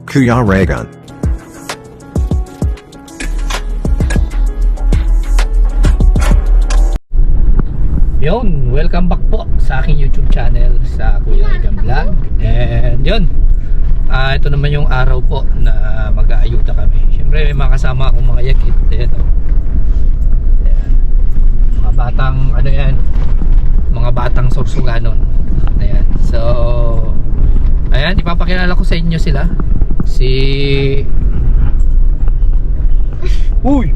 Kuya Regan. Yun, welcome back po sa aking YouTube channel sa Kuya Regan Vlog. And yun, ito naman yung araw po na mag-aayuda kami. Siyempre may mga kasama akong mga yakit. Ayan, oh. Ayan. Mga batang ano yan, mga batang sorsuganon. Ayan, so ayan, ipapakilala ko sa inyo sila. Si Uy!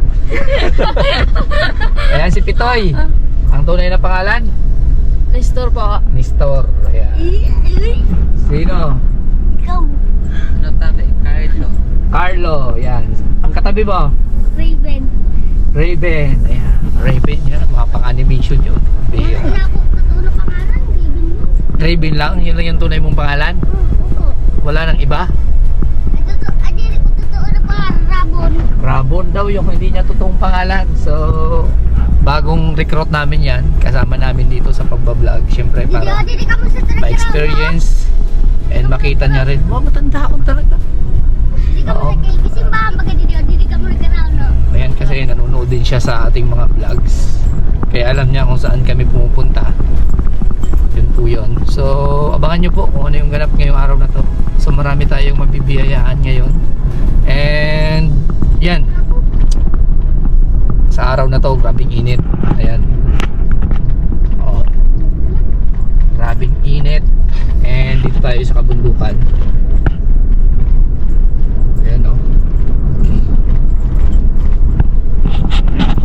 Ayan si Pitoy. Ang tunay na pangalan? Nestor po. Nestor. Ayan. Sino? Ikaw. Ano tatay? Carlo. Carlo. Ayan. Ang katabi mo? Raven. Raven. Ayan. Raven yan. Mga pang-animation yun. Wala na ako katulong pangalan. Raven mo. Raven lang? Yun lang yung tunay mong pangalan? Oo. Wala nang iba? Adiri ko totoo na pangalan. Rabon. Rabon daw yung hindi niya totoong pangalan. So, bagong recruit namin yan. Kasama namin dito sa pagbablog. Siyempre para Adiri ka mo sa talaga. ma-experience and makita niya rin. Wow, matanda akong talaga. Adiri ka mo Oo. sa kay Kisimba. Adiri ka mo na kanalo. Ayan, kasi nanonood din siya sa ating mga vlogs. Kaya alam niya kung saan kami pumupunta. Yun po yun. So, abangan nyo po kung ano yung ganap ngayong araw na to. So, marami tayong mabibiyayaan ngayon. And, yan. Sa araw na to, grabing init. Ayan. Oh. Grabing init. And dito tayo sa kabundukan. Ayan, oh.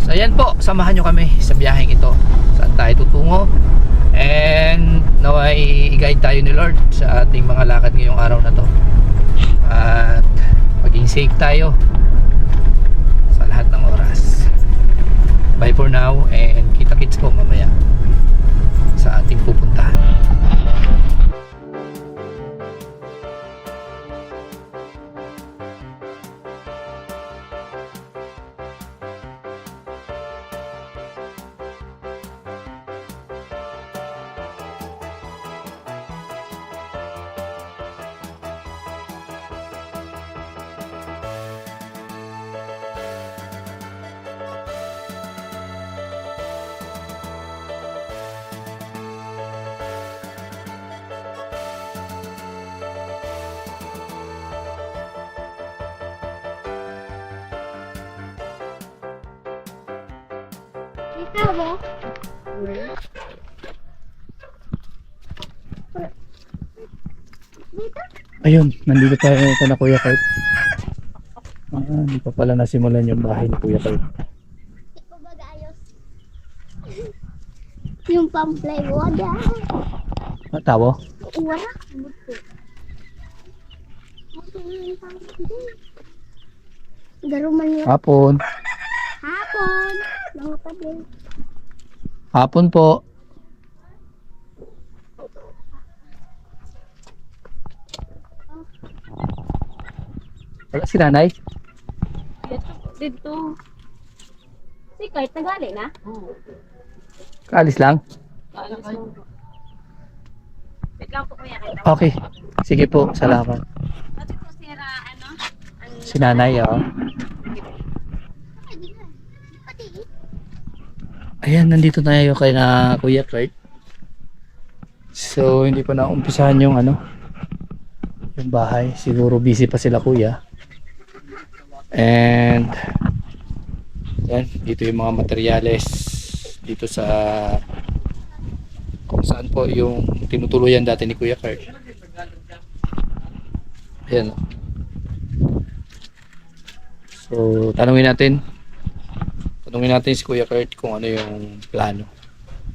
So ayan po, samahan nyo kami sa biyaheng ito. Saan tayo tutungo. And naway i-guide tayo ni Lord sa ating mga lakad ngayong araw na to. At maging safe tayo sa lahat ng oras. Bye for now, and kita-kits po mamaya sa ating pupuntahan. Ikaw mo? Ayun, nandito tayo na Kuya Kurt. Hindi pa pala nasimulan yung bahay ni Kuya Kurt. Hindi ko mag-ayos. Yung pang-play wala. Matawo? Wala. Garuman yun. Hapon. Hapon. Mga tabi. Hapon po. Wala si nanay? Dito. Si Kurt, nagali na? Kaalis lang? Wait lang po kuya kayo. Okay. Sige po, salamat. Pati po sira, ano? Si nanay, oh. Ayan, nandito tayo kay na Kuya Kurt. So, hindi pa naumpisahan yung ano, yung bahay. Siguro busy pa sila Kuya. And yan, dito yung mga materyales dito sa kung saan po yung tinutuluyan dati ni Kuya Kurt. Ayan. So, tanungin natin si Kuya Kurt kung ano yung plano,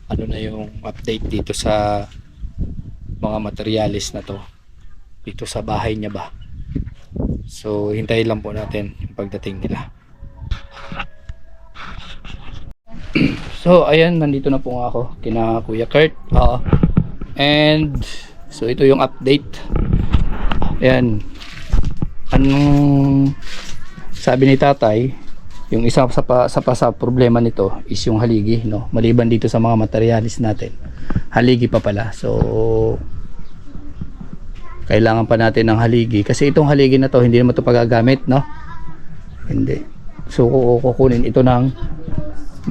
ano na yung update dito sa mga materyales na to dito sa bahay niya ba. So hintayin lang po natin yung pagdating nila. So ayan, nandito na po ako kina Kuya Kurt. And so ito yung update. Ayan, anong sabi ni tatay, yung isa sa problema nito is yung haligi, no? Maliban dito sa mga materialis natin, haligi pa pala. So kailangan pa natin ng haligi. Kasi itong haligi na to, hindi naman to pagagamit, no? Hindi. So, kukunin ito na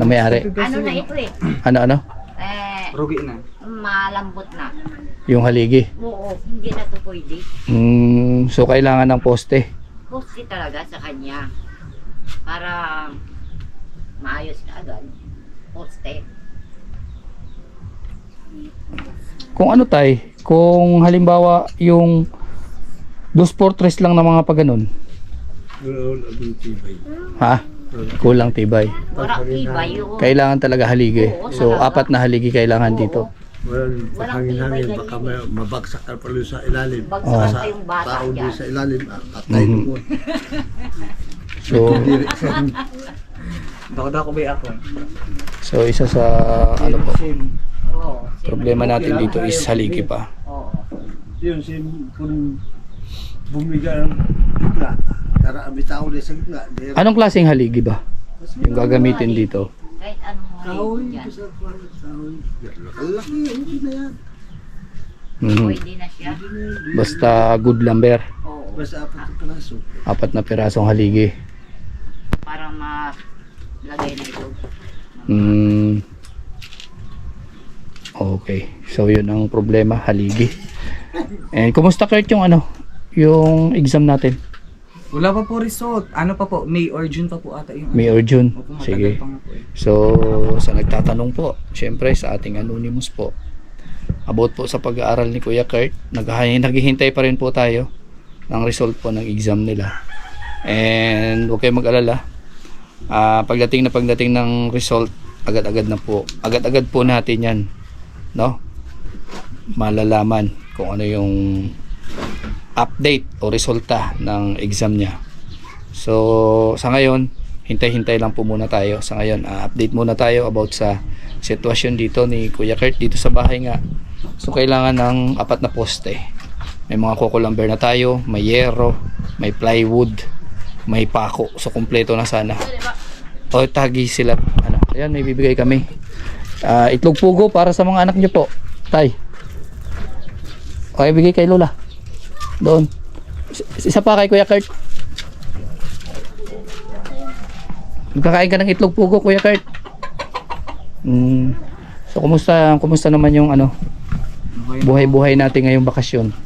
may-ari. Ano na ito eh? Ano? Rugi na. Malambot na. Yung haligi. Oo, hindi na ito pwede. So, kailangan ng poste. Poste talaga sa kanya. Para maayos na agad. Poste. Kung ano tay, kung halimbawa yung 2-4-3 lang na mga paganon. Ha? Kulang tibay. Wala iba yun. Kailangan talaga haligi. So, 4 na haligi kailangan dito. Walang paghangin-hangin, baka mabagsak ka pala sa ilalim. Bagsak pa yung bata Tao din dyan. sa ilalim, atay mo. So, Dako-dako ba ako? so isa sa ano po, Oo. problema natin dito is haligi pa. Oo. Yun, kung bumiga ng gitna, tara bitaw din sa gitna. Anong klaseng haligi ba yung gagamitin dito? Kahit anong Kahoy, haligi dyan. sa kahoy. Laki, hindi na yan. Pwede na siya. Basta good lumber. Oo. Basta apat na piraso. 4 na pirasong haligi. Para malagay na ito. Okay. So yun ang problema, haligi. And kumusta Kurt yung yung exam natin? Wala pa po result. Ano pa po? May or June pa po ata yung... May or June? Opo, matagal Sige. pa nga po eh. So, sa nagtatanong po, syempre sa ating anonymous po, about po sa pag-aaral ni Kuya Kurt, naghihintay pa rin po tayo ng result po ng exam nila. And huwag kayong mag-alala, pagdating ng result, agad-agad po natin yan, no? Malalaman kung ano yung update o resulta ng exam niya. So, sa ngayon, hintay-hintay lang po muna tayo. Sa ngayon, update muna tayo about sa sitwasyon dito ni Kuya Kurt dito sa bahay nga. So, kailangan ng 4 na poste. May mga coco lumber na tayo, may yero, may plywood, may pako. So, kumpleto na sana. O, tagi sila. Ayan, may bibigay kami. Itlog pugo para sa mga anak niyo po. Tay. Okay, bigay kay Lola. Doon. Isa pa kay Kuya Kurt. Magkakain ka ng itlog pugo, Kuya Kurt. So, kumusta naman yung Okay, buhay-buhay natin ngayong bakasyon?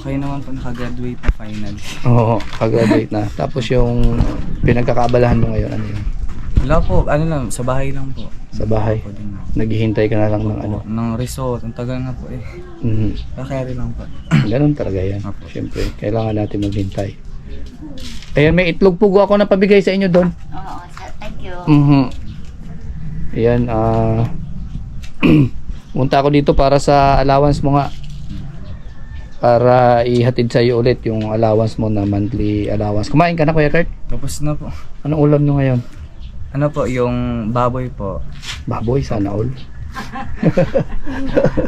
okay naman po, nakagraduate na finals. Oo, kag-graduate na. Tapos yung pinagkakaabalahan mo ngayon, ano yun? Wala po, ano lang, sa bahay lang po. Sa bahay. Po din lang. Naghihintay ka na lang ng Ng result, ang tagal nga po eh. Kakari lang po. Ganun talaga yan. Apo. Siyempre, kailangan natin maghintay. Ayan, may itlog pugo ako na pabigay sa inyo doon. Oo, thank you. Ayan, punta ako dito para sa allowance mo nga. Para ihatid sa iyo ulit yung allowance mo na monthly allowance. Kumain ka na, Kuya Kurt? Tapos na po. Anong ulam nyo ngayon? Ano po, yung baboy po. Baboy, sana all.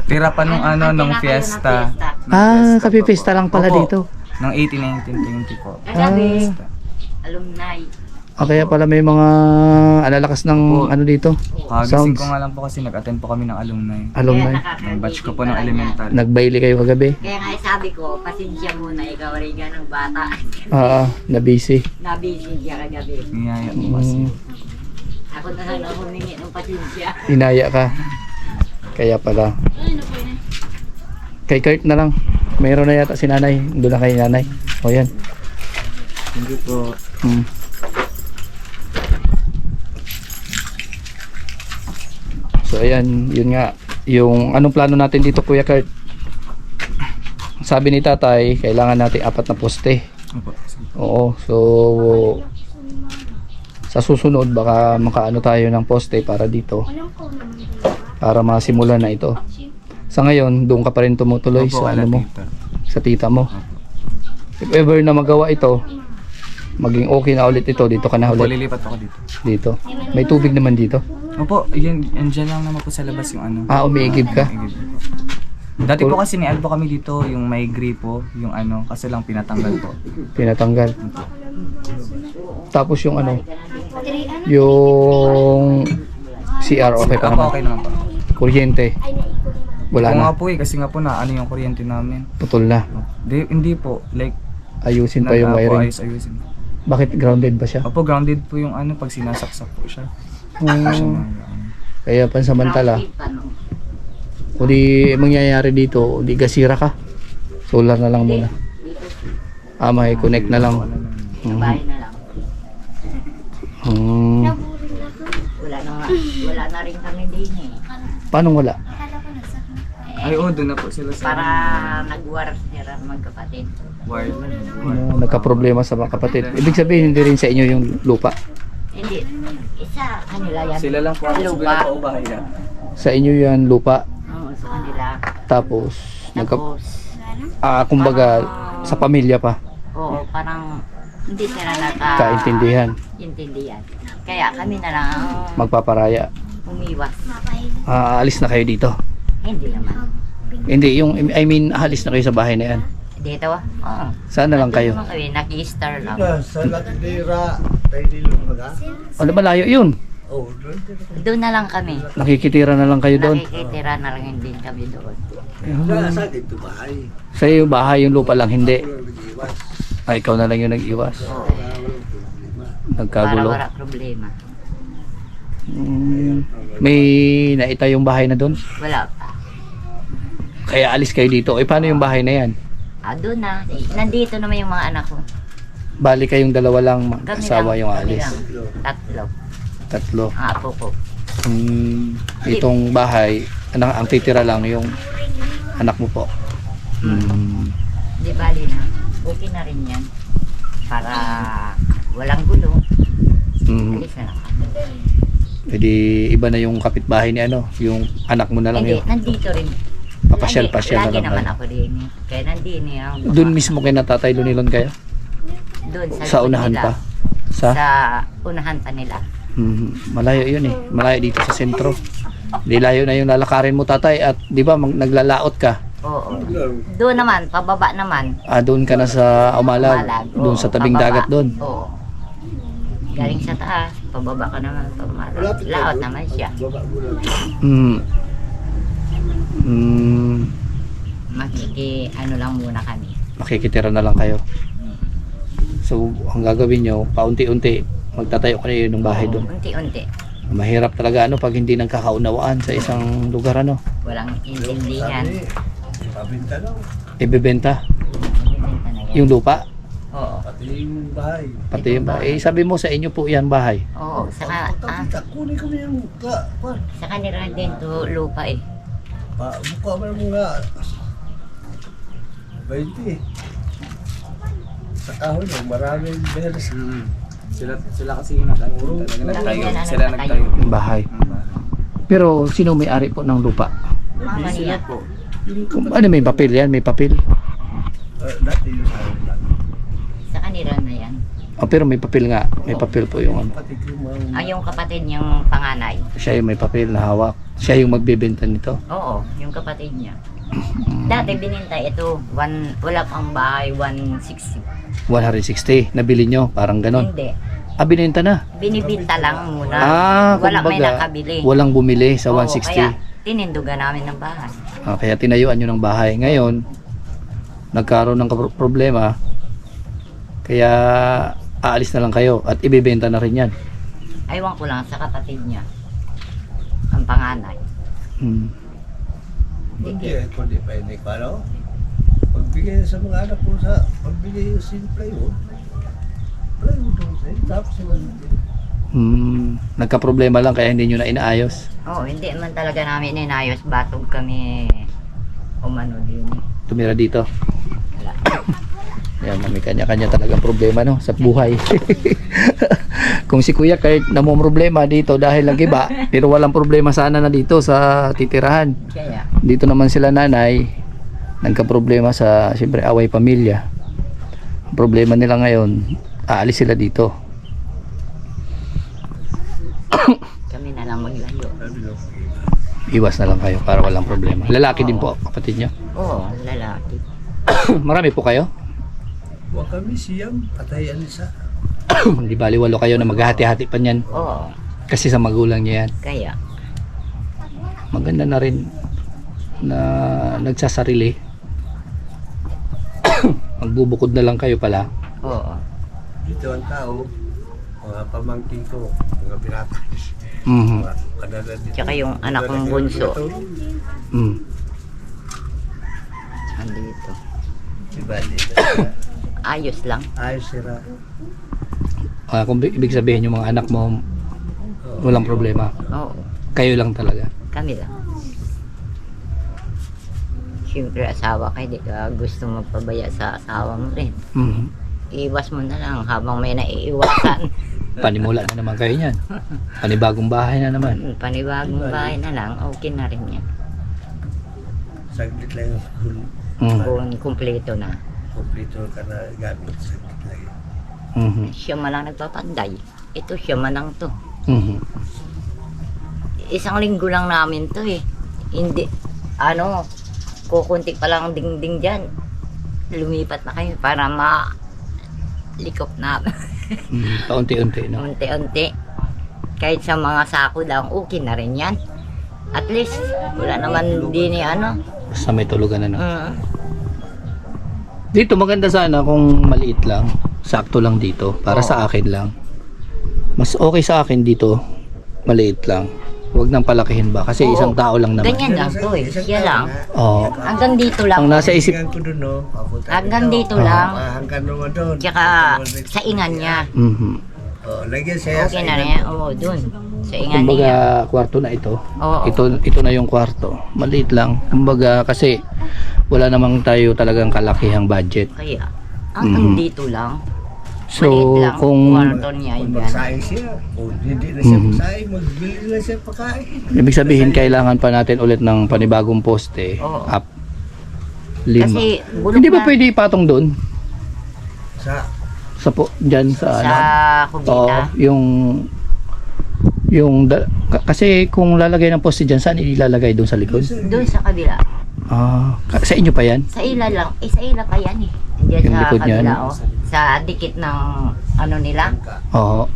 Tira pa nung nung fiesta. Kapipista lang pala Opo. dito. Nung 18, 19, 20 po. Kagabi, alumni. Kaya pala may mga alalakas ng Opo. dito. Kagising Sounds. ko nga lang po kasi nag-attend po kami ng alumni. Alumni. Yung batch ko po ng elemental. Nagbaili kayo kagabi? Kaya nga sabi ko, pasensya muna, ikaw rin ka ng bata. Na busy. Nabisi siya kagabi. Niyaya po kasi. Ako na lang humingi ng pasensya. Inaya ka. Kaya pala. Kay Kurt na lang. Mayroon na yata si nanay. Doon na kay nanay. O yan. Hindi po. So ayan, yun nga. Yung anong plano natin dito, Kuya Kurt? Sabi ni tatay, kailangan natin 4 na poste. Opo. Oo. So sa susunod baka makaano tayo ng poste para dito. Para masimulan na ito. Sa ngayon, doon ka pa rin tumutuloy Opo, sa wala, mo, tita. sa tita mo. Opo. If ever na magawa ito, maging okay na ulit ito, dito ka na Opo, ulit. lilipat ako dito. Dito. May tubig naman dito. Opo, andyan lang naman po sa labas yung Umiigib ka. Igib po. Dati po kasi ni Albo kami dito, yung may gripo, yung kaso lang pinatanggal po. Pinatanggal. Tapos yung yung CR okay pa Opo, naman. okay naman po. Kuryente. Wala Oo na. nga po kasi nga po na ano yung kuryente namin. Putol na. Hindi po, like Ayusin pa yung wiring. ayusin. Bakit grounded ba siya? Opo, grounded po yung ano pag sinasaksak po siya. Kaya pansamantala, o di mangyayari dito, o di gasira ka. Solar na lang muna. May connect na lang. Bahay na lang. Hmm. Wala na rin kami din eh. Paano wala? Ay, doon na po sila sa Para nag-war sila magkapatid. wire. Nagka-problema sa mga kapatid. Ibig sabihin, hindi rin sa inyo yung lupa. Hindi. Isa kanila yan. Sila lang po ang Lupa. bahay yan. Sa inyo yan lupa. Oo, sa kanila. Tapos, Tapos, kumbaga, sa pamilya pa. oo, parang hindi sila Kaintindihan. intindihan. Kaya kami na lang ang Magpaparaya. umiwas. Aalis na kayo dito. Hindi naman. Hindi, I mean, aalis na kayo sa bahay na yan. Dito, oo. Saan na lang kayo? Naman kami, nag-i-star lang. Sa Lakdira, tayo nilong baga. Ano, malayo yun. Oh, doon. Doon na lang kami. Nakikitira na lang kayo doon. Nakikitira na lang din kami doon. Sa dito bahay. Sa iyo, bahay yung lupa lang, hindi. Walang nag-iwas. Ikaw na lang yung nag-iwas. Oo. Nagkagulo. Para wala problema. May naita yung bahay na doon. Wala pa. Kaya alis kayo dito. Paano yung bahay na yan? Doon na. Nandito naman yung mga anak ko. Bali kayong dalawa lang Kami mag-asawa lang, yung kami alis. lang. Tatlo. Tatlo. Ang apo ko. Itong bahay, ang titira lang yung anak mo po. Di bali na. Okay na rin yan. Para walang gulo. Alis na lang. Pwede iba na yung kapitbahay ni yung anak mo na lang Hindi, yun. nandito rin. Papasyal-pasyal na Lagi lang naman kayo. ako din. Kaya nandito niya. Doon mismo kay Tatay Lunilon kayo? Doon Sa likod unahan nila. pa? Sa? Sa unahan pa nila. Malayo yun eh. Malayo dito sa sentro. Di layo na yung lalakarin mo, tatay. At di ba naglalaot ka? Oo. Doon naman, pababa naman. Doon ka na sa Umalag. Doon Oo, sa tabing pababa. dagat doon. Oo. Galing sa taas, pababa ka naman, pamalag. Laot naman siya. Baba mo lang. Ano lang muna kami. Makikitira na lang kayo. So, ang gagawin nyo, paunti-unti, magtatayo kayo ng bahay doon. Unti-unti. Mahirap talaga pag hindi nagkakaunawaan sa isang lugar Walang intindihan. Sabi, pabinta lang. Ibebenta Intindihan na yan. yung lupa, Oo. Pati yung bahay. pati yung bahay. Sabi mo sa inyo po yan bahay. Oo. Pagkakita, kunin ko na yung Sa kanila din to lupa eh. mukha mo ng mga 20. Sa kahoy mo, maraming beres. Sila kasi yung nagtayo. Sila nagtayo. Yung bahay. Pero sino may-ari po ng lupa? Mga niya po. Ano, may papel yan? May papel? Dati yung sa akin lang. Sa kanila na yan. Pero may papel nga. May papel po yung Pati ko mga Yung kapatid niyang panganay. Siya yung may papel na hawak. Siya yung magbebenta nito. Oo, yung kapatid niya. Dati bininta ito, wala pang bahay, 160. 160. Nabili nyo. Parang ganon. Hindi. Binenta na. Binibinta lang muna. Wala may kumbaga, nakabili. walang bumili sa Oo, 160. Kaya tinindugan namin ng bahay. Kaya tinayuan nyo ng bahay. Ngayon, nagkaroon ng problema. Kaya aalis na lang kayo at ibebenta na rin yan. Aywan ko lang sa kapatid niya. Ang panganay. Hindi, kundi pa yun, ano? Pagbigay sa mga anak ko sa pagbigay yung simple yun. Plywood doon sa'yo, tapos yung Nagka-problema lang kaya hindi nyo na inaayos. Oo, hindi man talaga namin inayos. Batog kami umano din. Tumira dito. Wala. Yan, may kanya-kanya talagang problema no sa buhay. Kung si Kuya kahit namomroblema dito dahil nag-iba, pero walang problema sana na dito sa titirahan. Kaya, Dito naman sila nanay, nagka-problema sa siyempre away pamilya. Ang problema nila ngayon, aalis sila dito. kami na lang maglayo. Iwas na lang kayo para walang problema. Lalaki din po, kapatid nyo. Oo, lalaki. Marami po kayo? Huwag kami siyang patayan isa. Di bali walo kayo na maghahati-hati pa niyan. Oo, Kasi sa magulang niya yan. kaya. Maganda na rin. na nagsasarili. Magbubukod na lang kayo pala. Oo. Dito ang tao, mga pamangkin ko, mga binata. Mhm. Mga kanada dito. Tsaka yung anak kong bunso. Mm. Andito. Diba, dito. Ayos lang. Ayos sira. Kung ibig sabihin yung mga anak mo walang problema. Oo. Kayo lang talaga. Kami lang. Siyempre asawa ka, di ka gusto magpabaya sa asawa mo rin. Mhm. Iwas mo na lang habang may naiiwasan. Panimula na naman kayo niyan. Panibagong bahay na naman. Panibagong bahay na lang, okay na rin yan. Saglit lang yung huli. Mhm. Kung kumpleto na. Kompleto ka na gamit. Saglit lang yun. Mhm. Siya man lang nagpapanday. Ito siya man lang to. Mhm. Isang linggo lang namin to eh. Hindi, kukunti pa lang dingding dyan. Lumipat na kayo para likop na. Mhm. Paunti-unti, no? Unti-unti. Kahit sa mga sako lang, okay na rin yan. At least, wala naman din Basta may tulugan na, no? Mm. Dito maganda sana kung maliit lang. Sakto lang dito. Para sa akin lang. Mas okay sa akin dito. Maliit lang. Huwag nang palakihin ba? Kasi Oo. isang tao lang naman. Ganyan lang to eh. Siya lang. Oo. Hanggang dito lang. Ang nasa isip. Tingnan ko dun, no? Papunta Hanggang dito Ah. lang. Hanggang naman doon. Tsaka sa ingan niya. Mhm. Oh, lagyan siya Okay sa na ingan. rin. Oo, dun. Sa ingan Kumbaga, niya. kwarto na ito. Oo. Ito na yung kwarto. Maliit lang. Kumbaga, kasi wala namang tayo talagang kalakihang budget. Kaya, hanggang Mhm. dito lang. So, Maliit lang. kung Kwarto niya Kung yan. magsaing siya, kung hindi na siya Mhm. magsaing, magbili na siya pagkain. ibig sabihin, kailangan pa natin ulit ng panibagong poste. Oo. Up. 5. Kasi bulok Hindi ba na pwede ipatong doon? Sa Dyan sa sa ano? Oo, kubita. kasi kung lalagay ng poste dyan, saan ilalagay doon sa likod? Doon sa kabila. Sa inyo pa yan? Sa ila lang. Sa ila pa yan eh. Diyan Yung sa likod kabila niyan? oh. Sa dikit ng nila. Oo.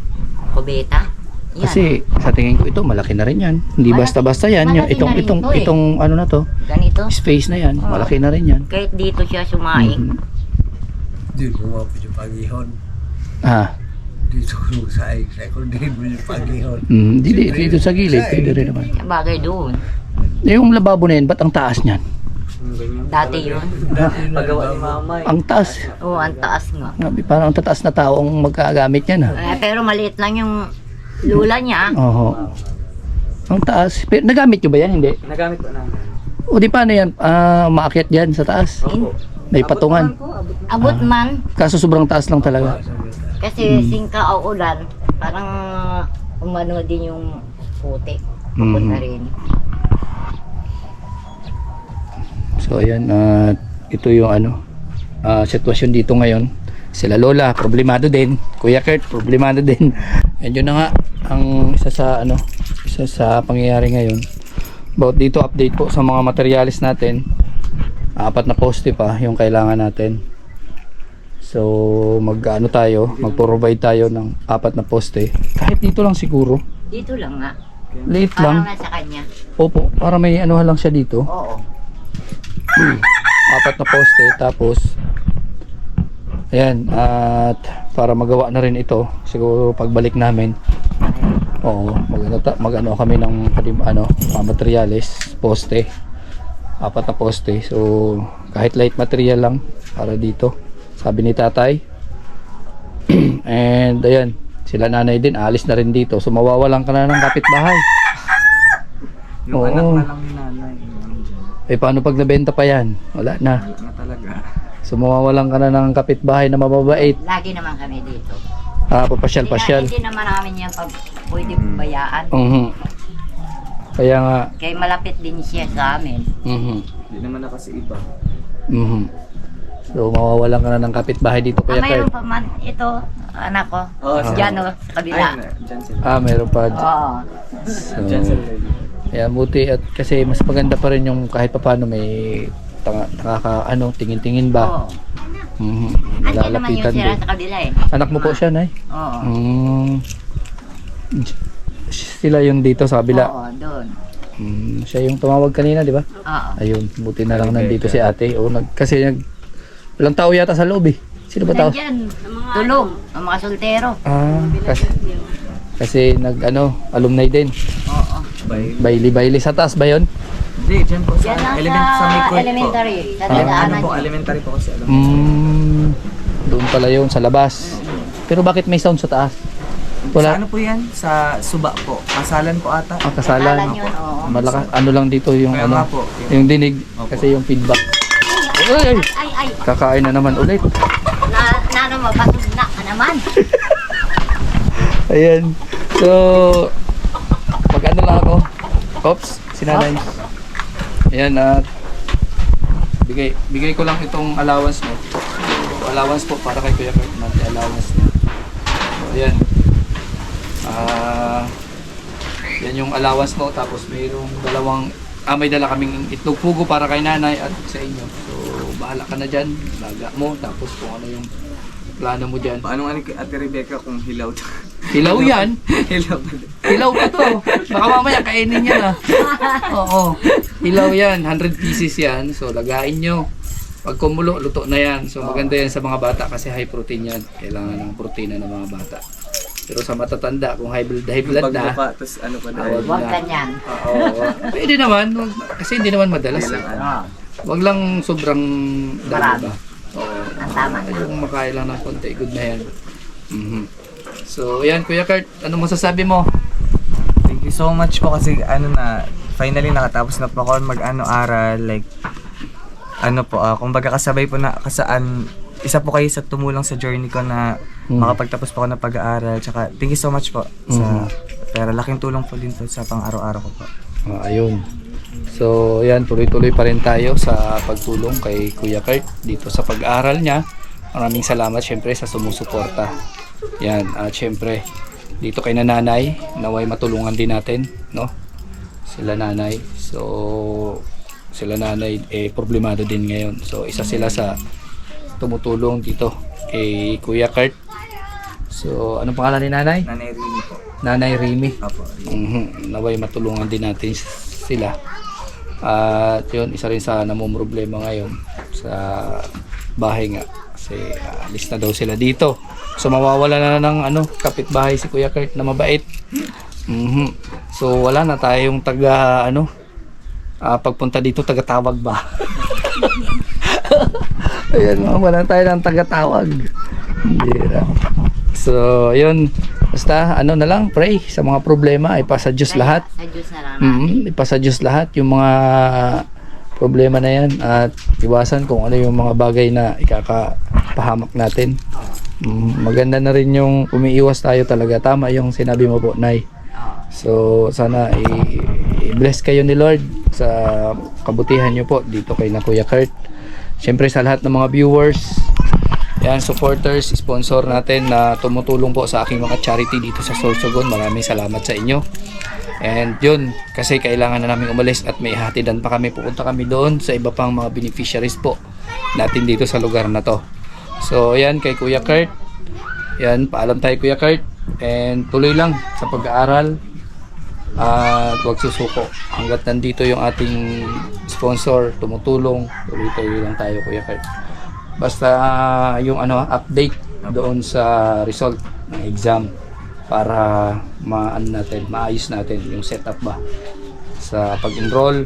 Kubita. Yan. Kasi sa tingin ko ito malaki na rin yan. Hindi Malaki- basta-basta yan. Yung, malaki na rin to eh. itong ano na to, Ganito. space na yan. Oo. Malaki na rin yan. Kahit dito siya sumaing. Mhm. di bumapit yung pagihon. Dito yung saing. Sa kundi mo yung pagihon. Dito sa gilid, pwede rin naman. Bagay doon. Yung lababo na yan, ba't ang taas niyan? Dati yun. Pagawa ni mama. Ang taas. Oo, ang taas nga. Grabe, parang ang tataas na tao ang magkagamit yan ha. Pero maliit lang yung lula niya. Oo. Ang taas. Pero, nagamit nyo ba yan? Hindi. Nagamit po namin. O di paano yan? Maakyat dyan sa taas. May patungan. Abot man. Kaso sobrang taas lang talaga. Kasi singka o ulan, parang umano din yung puti. Pupunta rin. So ayan, ito yung sitwasyon dito ngayon. Sila Lola, problemado din. Kuya Kurt, problemado din. And yun na nga ang isa sa pangyayari ngayon. About dito, update po sa mga materialis natin. 4 na poste pa yung kailangan natin. So mag-provide tayo ng 4 na poste. Kahit dito lang siguro. Dito lang nga. Late Parang lang. nasa kanya. Opo, para may anuhan lang siya dito. Oo. 4 na poste, tapos ayan, at para magawa na rin ito siguro pagbalik namin, mag-ano kami ng materials, poste, 4 na poste. So kahit light material lang para dito, sabi ni tatay. And ayan, sila nanay din alis na rin dito, so mawawalan ka na ng kapitbahay. Yung Oo. anak na lang ni nanay. Paano pag nabenta pa yan? Wala na. Hindi na talaga. So mawawalan ka na ng kapitbahay na mababait. Lagi naman kami dito. Papasyal-pasyal. Hindi naman namin yan pwede bayaan. Kaya nga. Kaya malapit din siya sa amin. Hindi naman na kasi iba. So mawawalan ka na ng kapitbahay dito, Kuya Mayroon Kurt. pa man ito, anak ko. Diyan sa kabila. Dyan sila. Meron pa. Oo. So, Dyan sila. kaya buti, at kasi mas maganda pa rin yung kahit papaano may tingin-tingin ba. Oo. Andiyan naman yun Nalalapitan sila din. sa kabila eh. Anak mo po siya, Nay? Oo. Sila yung dito sa kabila. Oo, doon. Siya yung tumawag kanina, di ba? Oo. Ayun, buti na lang nandito si ate. Walang tao yata sa loob eh. Sino ba tao? Nandyan, tulong, ang mga soltero. Kasi alumni din. Oo. Baili sa taas ba yun? Hindi, dyan po sa, Yan lang sa may court elementary. Sa po. Ano dadaanan po, niyo. elementary po kasi alam. Doon pala yun, sa labas. Pero bakit may sound sa taas? Sa Wala. ano po yan? Sa suba po. Kasalan po ata. Ang kasalan. Kasalan yun, oo. Malakas, lang dito yung Kaya nga po. yung dinig. Opo. Kasi yung feedback. Ay! Ay, Kakain na naman ulit. na mapatid na ka naman. Ayan. So, mag-ano lang ako. Oops, sinanay. Ayan, at bigay ko lang itong allowance mo. Allowance po para kay Kuya Kurt, monthly allowance niya. So, ayan. Yan yung allowance mo. Tapos mayroong may dala kaming itlog pugo para kay nanay at sa inyo. So, bahala ka na dyan. Laga mo. Tapos kung ano yung plano mo dyan. Paano nga ni Ate Rebecca kung hilaw to? Hilaw yan. Hilaw pa din. Hilaw pa to. Baka mamaya kainin yan ah. Oo. Hilaw yan. 100 pieces yan. So, lagain nyo. Pag kumulo, luto na yan. So, maganda yan sa mga bata kasi high protein yan. Kailangan ng protein ng mga bata. Pero sa matatanda, kung high blood na, Pagbuka, tapos ano pa Tawag dahil. Huwag ganyan. pwede naman. Kasi hindi naman madalas. Eh. Oo. Wag lang sobrang dami Marami. ba? Oo. Ang tama. Yung makain lang ng konti, good na yan. So, yan, Kuya Kurt, ano masasabi mo? Thank you so much po kasi finally nakatapos na po ako mag-aral, like kumbaga kasabay po na kasaan isa po kayo sa tumulong sa journey ko na makapagtapos po ako ng pag-aaral. Tsaka thank you so much po pero laking tulong po din po sa pang-araw-araw ko po. Ayun. So, yan, tuloy-tuloy pa rin tayo sa pagtulong kay Kuya Kurt dito sa pag-aaral niya. Maraming salamat syempre sa sumusuporta. Yan, at syempre dito kay nanay, naway matulungan din natin, no? Sila nanay. So, sila nanay problemado din ngayon. So, isa sila sa tumutulong dito kay Kuya Kurt. So, anong pangalan ni nanay? Nanay Rini po. Nanay Rimi. Opo. Naway matulungan din natin sila. At yun, isa rin sa namumroblema ngayon sa bahay nga. Kasi alis na daw sila dito. So mawawala na ng kapitbahay si Kuya Kurt na mabait. So wala na tayong pagpunta dito taga-tawag ba? Ayan, wala tayo ng taga-tawag. Bira. So, yun. Basta, na lang, pray sa mga problema, ipasa Diyos lahat. Sa Diyos na lang natin. Ipasa Diyos lahat yung mga problema na yan at iwasan kung ano yung mga bagay na ikakapahamak natin. Maganda na rin yung umiiwas tayo talaga. Tama yung sinabi mo po, Nay. So, sana i-bless kayo ni Lord sa kabutihan nyo po dito kay na Kuya Kurt. Siyempre sa lahat ng mga viewers, yan, supporters, sponsor natin na tumutulong po sa aking mga charity dito sa Sorsogon. Maraming salamat sa inyo. And yun, kasi kailangan na namin umalis at may hatidan pa kami. Pupunta kami doon sa iba pang mga beneficiaries po natin dito sa lugar na to. So yan, kay Kuya Kurt. Yan, paalam tayo Kuya Kurt. And tuloy lang sa pag-aaral. At huwag susuko. Hanggat nandito yung ating sponsor, tumutulong, tuloy-tuloy lang tayo Kuya Kurt. Basta yung update doon sa result ng exam para maayos natin yung setup ba sa pag-enroll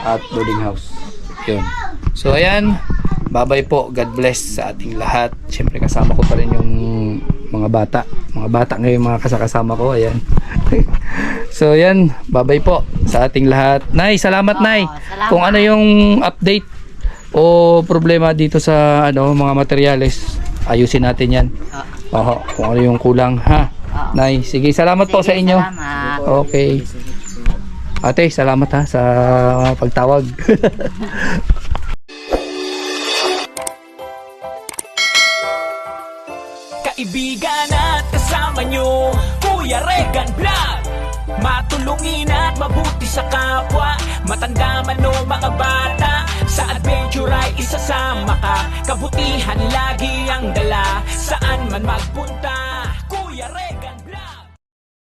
at boarding house. Yun. So ayan, bye-bye po. God bless sa ating lahat. Siyempre kasama ko pa rin yung mga bata. Mga bata ngayon mga kasama ko. Ayan. So ayan, bye-bye po sa ating lahat. Nay, salamat Nay. Salamat. Kung ano yung update o problema dito sa mga materyales, ayusin natin yan. Kung ano yung kulang ha. Nay, sige, salamat po sa inyo. Salamat. Okay. Ate, salamat ha sa pagtawag. Kaibigan at kasama nyo, Kuya Regan Vlog. Matulungin at mabuti sa kapwa, matanda man o mga bata. Sa adventure ay isasama ka, kabutihan lagi ang dala. Saan man magpunta, Kuya Regan.